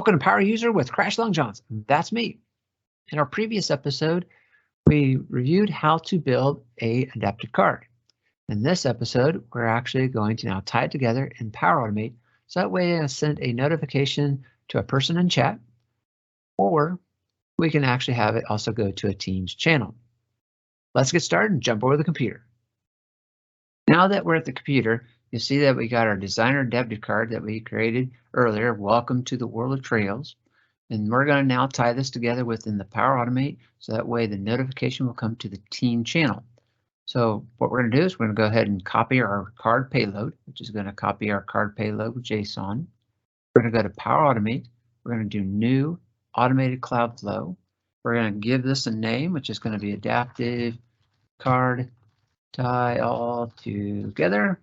Welcome to Power User with Crash Long Johns. That's me. In our previous episode, we reviewed how to build a adaptive card. In this episode, we're actually going to now tie it together in Power Automate, so that way I send a notification to a person in chat, or we can actually have it also go to a Teams channel. Let's get started and jump over the computer. Now that we're at the computer, you see that we got our designer adaptive card that we created earlier. Welcome to the world of Trails. And we're going to now tie this together within the Power Automate, so that way the notification will come to the team channel. So what we're going to do is we're going to go ahead and copy our card payload, which is going to copy our card payload with JSON. We're going to go to Power Automate. We're going to do New Automated Cloud Flow. We're going to give this a name, which is going to be Adaptive Card Tie All Together.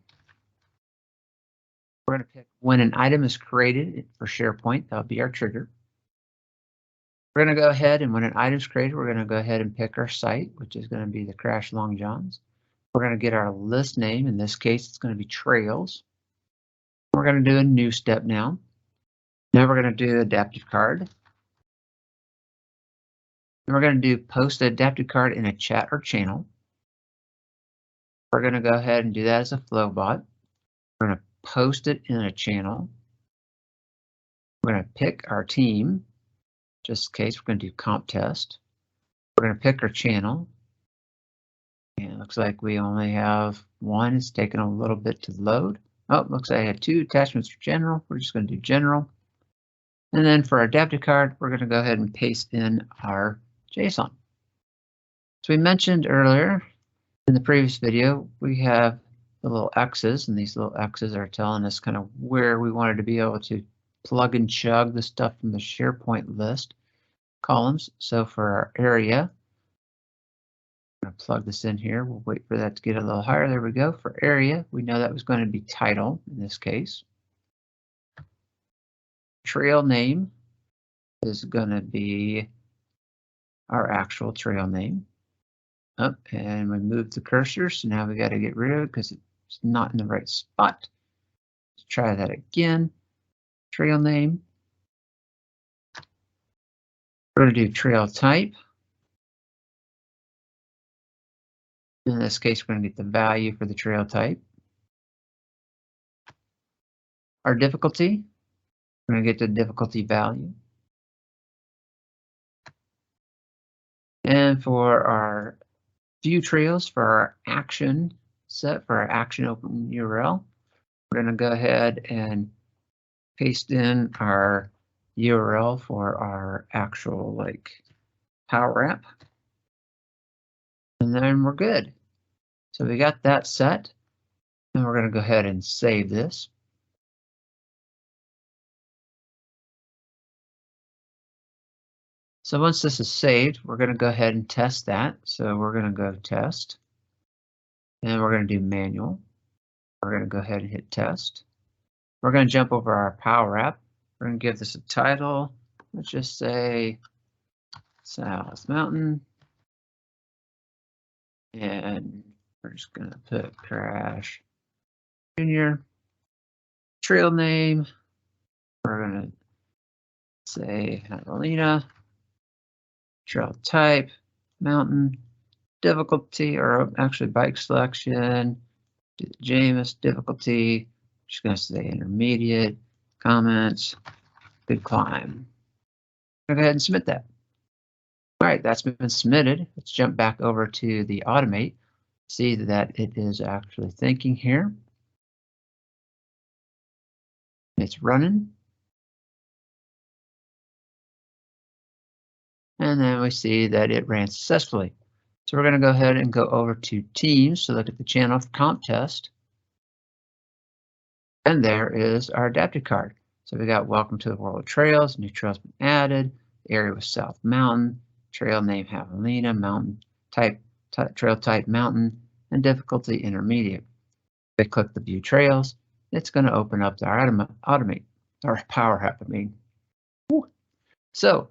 We're going to pick when an item is created for SharePoint. That'll be our trigger. We're going to go ahead and when an item is created, we're going to go ahead and pick our site, which is going to be the Crash Long Johns. We're going to get our list name. In this case, it's going to be Trails. We're going to do a new step now. Now we're going to do adaptive card. And we're going to do post adaptive card in a chat or channel. We're going to go ahead and do that as a flow bot. We're going to post it in a channel. We're going to pick our team. Just in case, we're going to do comp test. We're going to pick our channel. And it looks like we only have one. It's taking a little bit to load. Oh, it looks like I had two attachments for general. We're just going to do general. And then for our adaptive card, we're going to go ahead and paste in our JSON. So we mentioned earlier in the previous video, we have the little X's, and these little X's are telling us kind of where we wanted to be able to plug and chug the stuff from the SharePoint list columns. So for our area, I'm going to plug this in here. We'll wait for that to get a little higher. There we go. For area, we know that was going to be title in this case. Trail name is going to be our actual trail name. Oh, and we moved the cursor, so now we got to get rid of it because it's not in the right spot. Let's try that again. Trail name. We're going to do trail type. In this case, we're going to get the value for the trail type. Our difficulty, we're going to get the difficulty value. And for our view trails, for our action set, for our action open URL, we're going to go ahead and paste in our URL for our actual Power App. And then we're good. So we got that set. And we're going to go ahead and save this. So once this is saved, we're going to go ahead and test that. So we're going to go test. And we're going to do manual. We're going to go ahead and hit test. We're going to jump over our Power App. We're going to give this a title. Let's just say South Mountain. And we're just going to put Crash Junior. Trail name. We're going to say Catalina. Trail type, mountain, difficulty, or actually bike selection, James difficulty, just going to say intermediate, comments, good climb. Go ahead and submit that. All right, that's been submitted. Let's jump back over to the Automate, see that it is actually thinking here. It's running. And then we see that it ran successfully. So we're going to go ahead and go over to Teams to look at the channel for comp test. And there is our adaptive card. So we got welcome to the world of trails, new trails been added, the area was South Mountain, trail name Javelina, mountain type, trail type mountain, and difficulty intermediate. If we click the view trails, it's going to open up the Automate, or Power App, I mean. Woo. So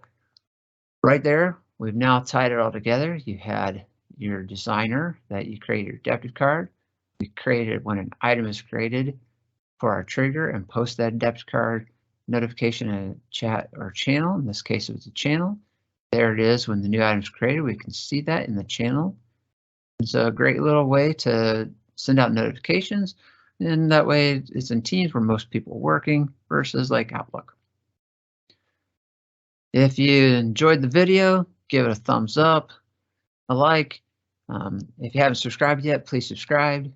right there, we've now tied it all together. You had your designer that you created your adaptive card. We created when an item is created for our trigger and post that adaptive card notification in a chat or channel. In this case, it's a channel. There it is when the new item is created. We can see that in the channel. It's a great little way to send out notifications, and that way it's in Teams where most people are working versus like Outlook. If you enjoyed the video, give it a thumbs up, a like. If you haven't subscribed yet, please subscribe.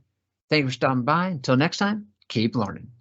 Thank you for stopping by. Until next time, keep learning.